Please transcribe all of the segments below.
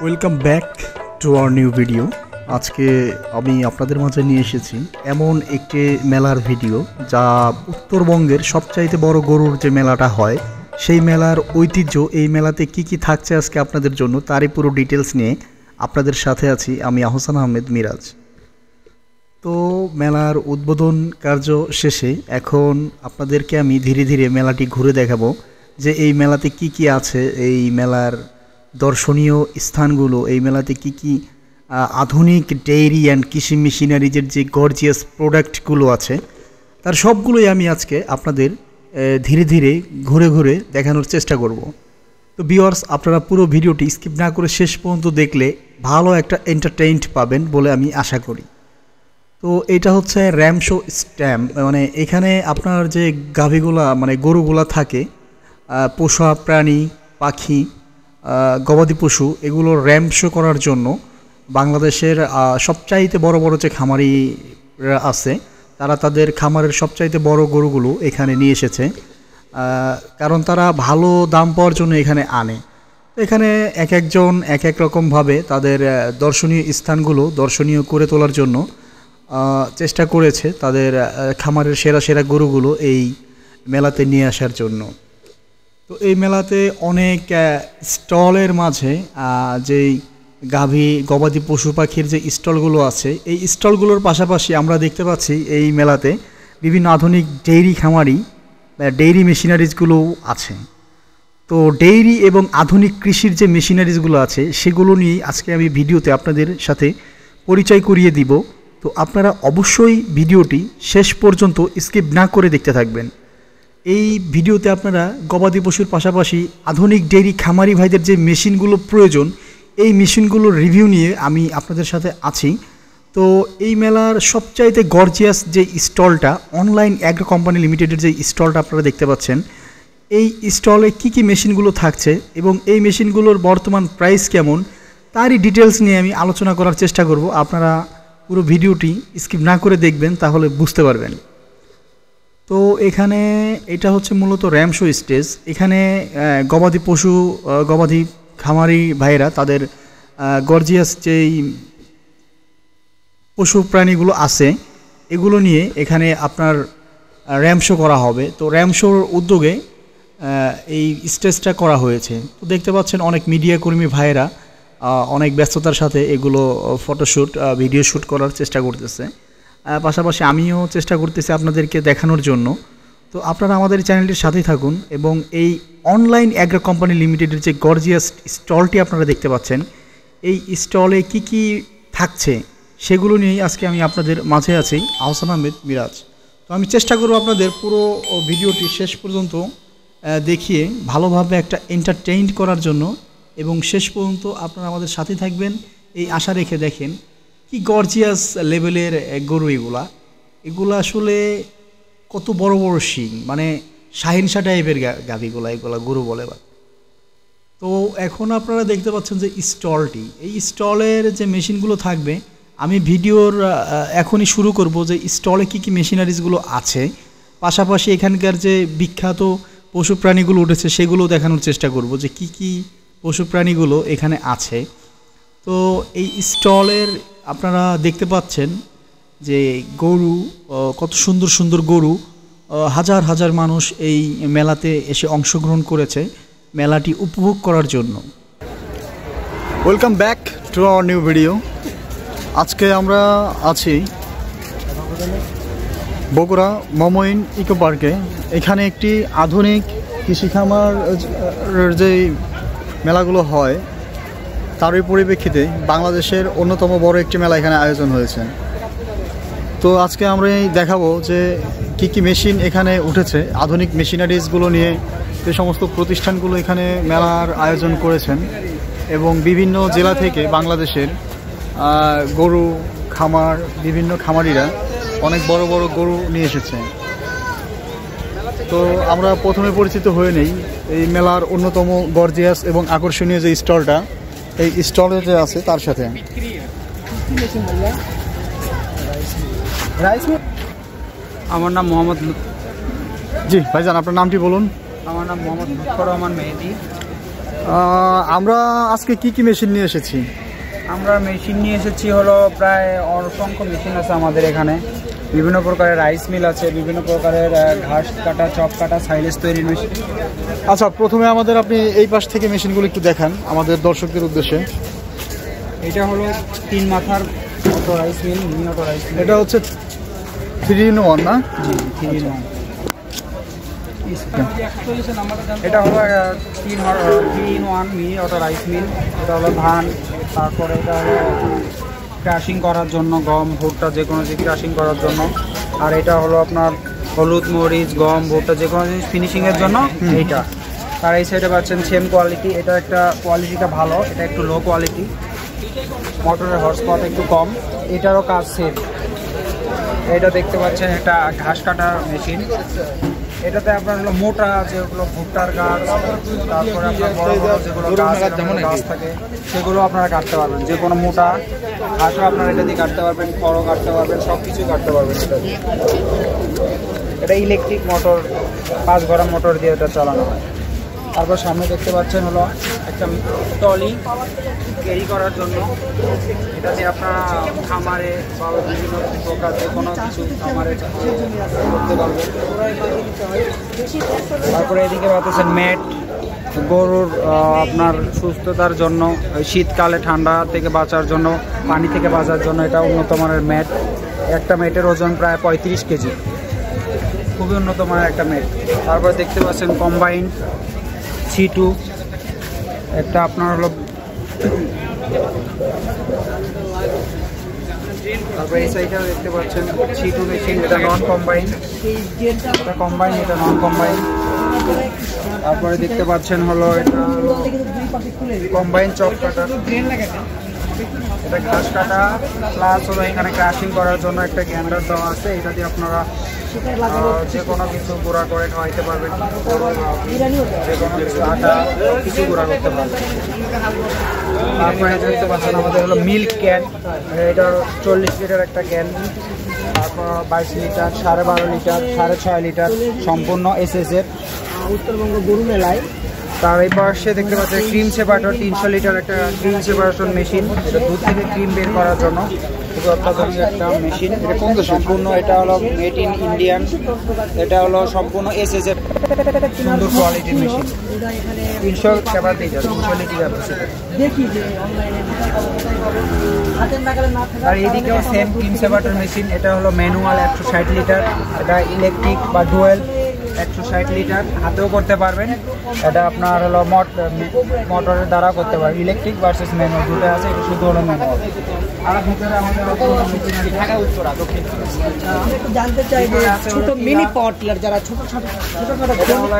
Welcome back to our new video. আজকে আমি আপনাদের মাঝে নিয়ে এসেছি এমন একটি মেলার ভিডিও যা উত্তরবঙ্গের সবচাইতে বড় গরুর যে মেলাটা হয় সেই মেলার ঐতিহ্য, এই মেলাতে কি কি থাকছে আজকে আপনাদের জন্য তারই পুরো ডিটেলস নিয়ে আপনাদের সাথে আছি আমি আহসান আহমেদ মিরাজ। তো মেলার উদ্বোধন কার্য শেষে এখন আপনাদেরকে আমি ধীরে ধীরে মেলাটি ঘুরে দেখাবো যে এই মেলাতে কি কি আছে, এই মেলার দর্শনীয় স্থানগুলো, এই মেলাতে কি কি আধুনিক ডেইরি অ্যান্ড কৃষি মেশিনারিজের যে গর্জিয়াস প্রোডাক্টগুলো আছে তার সবগুলোই আমি আজকে আপনাদের ধীরে ধীরে ঘুরে ঘুরে দেখানোর চেষ্টা করব। তো ভিউয়ার্স, আপনারা পুরো ভিডিওটি স্কিপ না করে শেষ পর্যন্ত দেখলে ভালো একটা এন্টারটেইনড পাবেন বলে আমি আশা করি। তো এটা হচ্ছে র্যামশো স্ট্যাম্প, মানে এখানে আপনার যে গাভীগুলা মানে গরুগুলা থাকে, পোষা প্রাণী, পাখি, গবাদি পশু, এগুলো র্যামশো করার জন্য বাংলাদেশের সবচাইতে বড় বড় যে খামারিরা আছে তারা তাদের খামারের সবচাইতে বড় গরুগুলো এখানে নিয়ে এসেছে, কারণ তারা ভালো দাম পাওয়ার জন্য এখানে আনে। এখানে এক একজন এক এক রকমভাবে তাদের দর্শনীয় স্থানগুলো দর্শনীয় করে তোলার জন্য চেষ্টা করেছে, তাদের খামারের সেরা সেরা গরুগুলো এই মেলাতে নিয়ে আসার জন্য। তো এই মেলাতে অনেক স্টলের মাঝে যেই গাভী গবাদি পশু পাখির যে স্টলগুলো আছে এই স্টলগুলোর পাশাপাশি আমরা দেখতে পাচ্ছি এই মেলাতে বিভিন্ন আধুনিক ডেইরি খামারি ডেইরি মেশিনারিজগুলোও আছে। তো ডেইরি এবং আধুনিক কৃষির যে মেশিনারিজগুলো আছে সেগুলো নিয়েই আজকে আমি ভিডিওতে আপনাদের সাথে পরিচয় করিয়ে দিব। তো আপনারা অবশ্যই ভিডিওটি শেষ পর্যন্ত স্কিপ না করে দেখতে থাকবেন। এই ভিডিওতে আপনারা গবাদি পশুর পাশাপাশি আধুনিক ডেইরি খামারি ভাইদের যে মেশিনগুলো প্রয়োজন এই মেশিনগুলোর রিভিউ নিয়ে আমি আপনাদের সাথে আছি। তো এই মেলার সবচাইতে গর্জিয়াস যে স্টলটা অনলাইন অ্যাগ্রো কোম্পানি লিমিটেডের যে স্টলটা আপনারা দেখতে পাচ্ছেন, এই স্টলে কি কি মেশিনগুলো থাকছে এবং এই মেশিনগুলোর বর্তমান প্রাইস কেমন তারই ডিটেলস নিয়ে আমি আলোচনা করার চেষ্টা করব। আপনারা পুরো ভিডিওটি স্কিপ না করে দেখবেন, তাহলে বুঝতে পারবেন। তো এখানে এটা হচ্ছে মূলত র্যামশো স্টেজ। এখানে গবাদি পশু গবাদি খামারি ভাইরা তাদের গর্জিয়াস যেই পশু প্রাণীগুলো আছে এগুলো নিয়ে এখানে আপনার র্যামশো করা হবে। তো র্যামশোর উদ্যোগে এই স্টেজটা করা হয়েছে। তো দেখতে পাচ্ছেন অনেক মিডিয়া কর্মী ভাইয়েরা অনেক ব্যস্ততার সাথে এগুলো ফটোশ্যুট ভিডিও শ্যুট করার চেষ্টা করতেছে, পাশাপাশি আমিও চেষ্টা করতেছি আপনাদেরকে দেখানোর জন্য। তো আপনারা আমাদের চ্যানেলটির সাথেই থাকুন এবং এই অনলাইন অ্যাগ্রো কোম্পানি লিমিটেডের যে গর্জিয়াস স্টলটি আপনারা দেখতে পাচ্ছেন এই স্টলে কি কি থাকছে সেগুলো নিয়েই আজকে আমি আপনাদের মাঝে আছি আহসান আহমেদ মিরাজ। তো আমি চেষ্টা করব আপনাদের পুরো ভিডিওটি শেষ পর্যন্ত দেখিয়ে ভালোভাবে একটা এন্টারটেইন করার জন্য, এবং শেষ পর্যন্ত আপনারা আমাদের সাথে থাকবেন এই আশা রেখে। দেখেন কি গর্জিয়াস লেভেলের গরু এগুলো আসলে কত বড় বড় শিং, মানে শাহিনশা টাইপের গাভীগুলা, এগুলা গরু বলে। তো এখন আপনারা দেখতে পাচ্ছেন যে স্টলটি, এই স্টলের যে মেশিনগুলো থাকবে আমি ভিডিওর এখনই শুরু করব যে স্টলে কি কি মেশিনারিজগুলো আছে, পাশাপাশি এখানকার যে বিখ্যাত পশু প্রাণীগুলো উঠেছে সেগুলো দেখানোর চেষ্টা করব যে কি কি পশু প্রাণীগুলো এখানে আছে। তো এই স্টলের আপনারা দেখতে পাচ্ছেন যে গরু, কত সুন্দর সুন্দর গরু, হাজার হাজার মানুষ এই মেলাতে এসে অংশগ্রহণ করেছে মেলাটি উপভোগ করার জন্য। Welcome back to our new video. আজকে আমরা আছি বগুড়া মমইন ইকো পার্কে। এখানে একটি আধুনিক কৃষি খামারের যে মেলাগুলো হয় তারই পরিপ্রেক্ষিতে বাংলাদেশের অন্যতম বড় একটি মেলা এখানে আয়োজন হয়েছে। তো আজকে আমরা দেখাবো যে কি কি মেশিন এখানে উঠেছে, আধুনিক মেশিনারিজগুলো নিয়ে যে সমস্ত প্রতিষ্ঠানগুলো এখানে মেলার আয়োজন করেছেন এবং বিভিন্ন জেলা থেকে বাংলাদেশের গরু খামার বিভিন্ন খামারিরা অনেক বড় বড় গরু নিয়ে এসেছে। তো আমরা প্রথমে পরিচিত হয়ে নেই এই মেলার অন্যতম গর্জিয়াস এবং আকর্ষণীয় যে স্টলটা, এই স্টলে যে আছে তার সাথে। আমার নাম মোহাম্মদ। জি ভাইজান, আপনার নামটি বলুন। আমার নাম মোহাম্মদ লুৎফর রহমান মেহেদি। আমরা আজকে কি কি মেশিন নিয়ে এসেছি? আমরা মেশিন নিয়ে এসেছি হলো প্রায় অসংখ্য মেশিন আছে আমাদের এখানে। বিভিন্ন প্রকারের রাইস মিল আছে, বিভিন্ন প্রকারের ঘাস কাটা, চপ কাটা, সাইলেজ তৈরির মেশিন। আচ্ছা, প্রথমে আমাদের আপনি এই পাশ থেকে মেশিনগুলো একটু দেখান আমাদের দর্শকদের উদ্দেশ্যে। এটা হলো 3 মাথার auto rice mill, mini auto rice mill. এটা হচ্ছে 3-in-1 না? জি, 3-in-1। এটা হলো 3-in-1 mini auto rice mill. এটা হলো ধান, তারপরে এটা হলো ক্রাশিং করার জন্য গম, ভুট্টা, যে কোনো জিনিস ক্রাশিং করার জন্য। আর এটা হলো আপনার হলুদ, মরিচ, গম, ভুট্টা, যে কোনো জিনিস ফিনিশিংয়ের জন্য এইটা। আর এই সাইডে পাচ্ছেন সেম কোয়ালিটি। এটা একটা কোয়ালিটিটা ভালো, এটা একটু লো কোয়ালিটি, মোটরের হর্স পাওয়ার একটু কম। এটারও কাজ সেম। এটা দেখতে পাচ্ছেন একটা ঘাস কাটার মেশিন। এটাতে আপনার হলো মোটা যেগুলো ভুট্টার গাছ, তারপরে আপনার বড় বড় যেগুলো গাছ থাকে সেগুলো আপনারা কাটতে পারবেন। যে কোনো মোটা ঘাসও আপনারা এটা দিয়ে কাটতে পারবেন, খড়ও কাটতে পারবেন, সব কিছু কাটতে পারবেন এটা দিয়ে। এটা ইলেকট্রিক মোটর, 5 ঘোড়া মোটর দিয়ে এটা চালানো হয়। তারপর সামনে দেখতে পাচ্ছেন হলো একটা টলি ক্যারি করার জন্য। এটাতে আপনারা খামারে বা বিভিন্ন প্রকার যে কোনো কিছু খামারে করতে পারবেন। তারপরে এদিকে পাচ্ছেন ম্যাট, গরুর আপনার সুস্থতার জন্য, শীতকালে ঠান্ডা থেকে বাঁচার জন্য, পানি থেকে বাঁচার জন্য এটা উন্নত মানের ম্যাট। একটা ম্যাটের ওজন প্রায় 35 কেজি, খুবই উন্নত মানের একটা ম্যাট। তারপরে দেখতে পাচ্ছেন কম্বাইন C2, একটা আপনার হলো। তারপরে এই সাইডেও দেখতে পাচ্ছেন C2 মেশিন। এটা নন কম্বাইন, এটা কম্বাইন, এটা নন কম্বাইন। তারপরে দেখতে পাচ্ছেন হলো এটা কম্বাইন চপ কাটা, এটা ঘাস কাটা প্লাস হলো এখানে ক্রাশিং করার জন্য একটা গ্যান্ডার দেওয়া আছে। এটা দিয়ে আপনারা যে কোনো কিছু গুঁড়া করে খাওয়াইতে পারবেন, যে কোনো কিছু আটা কিছু গুঁড়া করতে পারবেন। তারপরে দেখতে পাচ্ছেন আমাদের হলো মিল্ক ক্যান। এটা 40 লিটার একটা ক্যান। তারপর 22 লিটার, 12.5 লিটার, 6.5 লিটার, সম্পূর্ণ SS এর, উত্তরবঙ্গ গরু মেলায়। তার এই পাশে দেখতে পাচ্ছেন ক্রিম সেপারেটর, 300 লিটার একটা ক্রিম সেপারেটর মেশিন। এটা দুধ থেকে ক্রিম বের করার জন্য খুবই অত্যাধুনিক একটা মেশিন। এটা সম্পূর্ণ, এটা হলো মেড ইন ইন্ডিয়ান। এটা হলো সম্পূর্ণ SS এর সুন্দর কোয়ালিটির মেশিন। 300 capacity, 300 litre. আর এইদিকেও সেম ক্রিম সেপারেটর মেশিন। এটা হলো ম্যানুয়াল 160 লিটার, এটা ইলেকট্রিক বা ডুয়েল 160 লিটার, হাতেও করতে পারবেন। এটা আপনার হলো মোটরের দ্বারা করতে পারবেন। ইলেকট্রিক ভার্সেস ম্যানুয়াল দুটো আছে, এটা শুধু হলো ম্যানুয়াল। আর ভিতরে আমাদের ঢাকা উত্তরা দক্ষিণ। আমি একটু জানতে চাই যে ছোট মিনি পাওয়ার টিলার, যারা ছোট ছোট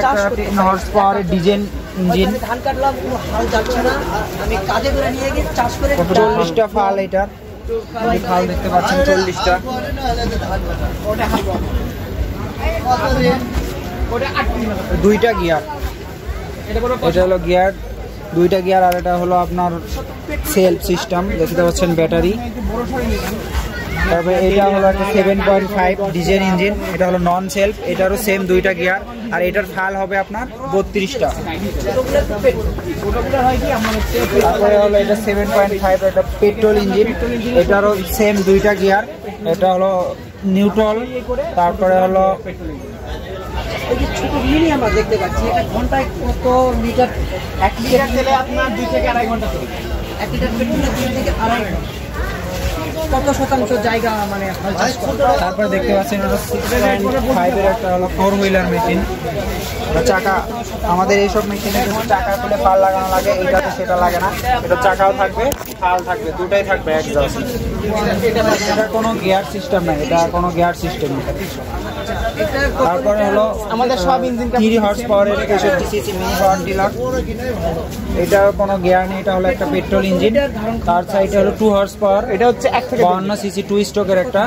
চাষ করতে 3 হর্স পাওয়ারের ডিজেল ইঞ্জিন, ধান কাটলাম, কোনো হাল যাচ্ছে না, আমি কাজে করে নিয়ে গিয়ে চাষ করে 40টা ফাল। এটার ফাল দেখতে পাচ্ছেন 40টা। দুইটা গিয়ার, এটা হলো গিয়ার, দুইটা গিয়ার। আর এটা হলো আপনার সেলফ সিস্টেম, দেখতে পাচ্ছেন ব্যাটারি। তারপরে এটা হলো একটা 7.5 ডিজেল ইঞ্জিন। এটা হলো নন সেলফ, এটারও সেম দুইটা গিয়ার। আর এটার ফাল হবে আপনার 32টা। তারপরে হলো এটা 7.5, এটা পেট্রোল ইঞ্জিন। এটারও সেম দুইটা গিয়ার। এটা হলো নিউট্রাল। তারপরে হলো এই যে ছোট মিনি আমরা দেখতে পাচ্ছি, এটা ঘন্টায় কত লিটার? 1 লিটার তেলে আপনার 2 থেকে আড়াই ঘন্টা চলে। 1 লিটার পেট্রোলে 2 থেকে আড়াই ঘন্টা। কত শতাংশ জায়গা মানে হাল চাষ করে? তারপরে দেখতে পাচ্ছেন এটা 6.5 এর একটা হলো 4 হুইলার মেশিন। চাকা, আমাদের এইসব মেশিনে চাকা খুলে ফাল লাগানো লাগে, এটাতে সেটা লাগে না। এটা চাকাও থাকবে, ফাল থাকবে, দুটাই থাকবে একজাস্ট। এটা কোনো গিয়ার সিস্টেম নাই, এটা কোনো গিয়ার সিস্টেম নেই। তারপরে হলো আমাদের সব ইঞ্জিন 3 হর্স পাওয়ারের 65 সিসি মিনি পাওয়ার টিলার। এটা কোনো গিয়ার নেই, এটা হলো একটা পেট্রোল ইঞ্জিন। তার সাইডে হলো 2 হর্স পাওয়ার, এটা হচ্ছে 52 সিসি 2 স্ট্রোকের একটা,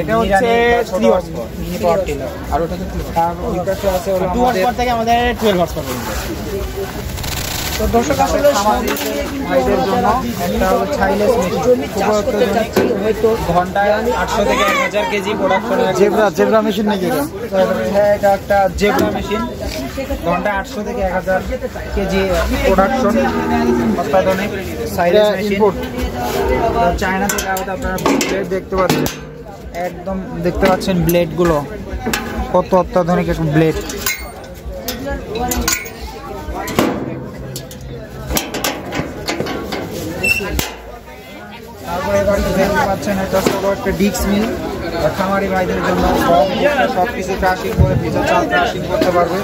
এটা হচ্ছে 3 horsepower mini power tiller. আর ওটা তো তার ওই পাশে আছে হলো 2 হর্স পাওয়ার থেকে আমাদের 12 হর্স পাওয়ার। তো দর্শক আসলে ভাইদের জন্য একটা হলো ছাইলেস মেশিন, জমি চাষ করতে চাচ্ছি হয়তো ঘন্টায় 800 থেকে 1000 কেজি প্রোডাকশনের জেব্রা মেশিন নাকি এটা? হ্যাঁ, এটা একটা জেব্রা মেশিন, ঘন্টায় 800 থেকে 1000 কেজি প্রোডাকশন অত্যাধুনিক সাইলেস মেশিন। চায়না থেকে আপনারা ব্লেড দেখতে পাচ্ছেন, একদম দেখতে পাচ্ছেন ব্লেডগুলো কত অত্যাধুনিক একটা ব্লেড। তারপরে এবার দেখতে পাচ্ছেন এটা ছোট একটা ডিক্স মিল, খামারি ভাইদের জন্য সব কিছু ক্রাশিং করে ভিতর চাল ক্রাশিং করতে পারবে।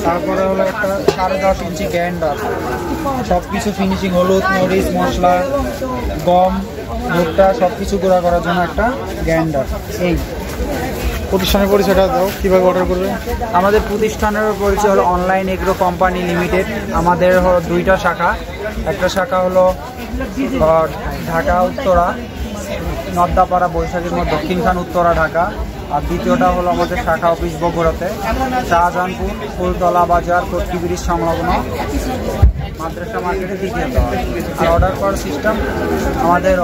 তারপরে হলো একটা 10.5 ইঞ্চি গ্রাইন্ডার, সব কিছু ফিনিশিং, হলুদ মরিচ মশলা গম ভুট্টা সব কিছু গুঁড়া করার জন্য একটা গ্রাইন্ডার। এই প্রতিষ্ঠানের পরিচয়টা দাও, কিভাবে অর্ডার করবে? আমাদের প্রতিষ্ঠানের পরিচয় হলো অনলাইন এগ্রো কোম্পানি লিমিটেড। আমাদের হলো 2টা শাখা, একটা শাখা হলো ঢাকা উত্তরা নদ্দাপাড়া বৈশাখীর মোড় দক্ষিণখান উত্তরা ঢাকা, আর দ্বিতীয়টা হলো আমাদের শাখা অফিস বগুড়াতে শাহজাহানপুর ফুলতলা বাজার কটকি ব্রিজ সংলগ্ন মাদ্রাসা মার্কেটের দ্বিতীয়ত। আর অর্ডার করার সিস্টেম আমাদের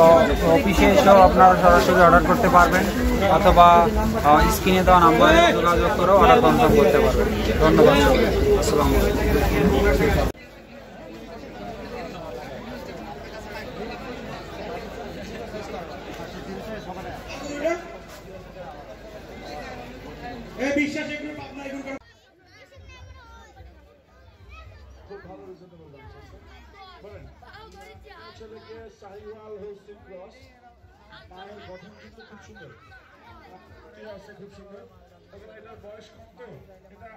অফিসে এসেও আপনারা সরাসরি অর্ডার করতে পারবেন, অথবা স্ক্রিনে দেওয়া নাম্বারে যোগাযোগ করেও অর্ডার কনফার্ম করতে পারবেন। ধন্যবাদ, আসসালামু আলাইকুম। শাহিওয়াল হোস্টেল ক্রস, পায়ের গঠন কিন্তু খুব সুন্দর, খুব সুন্দর। এটার বয়স কত? এটা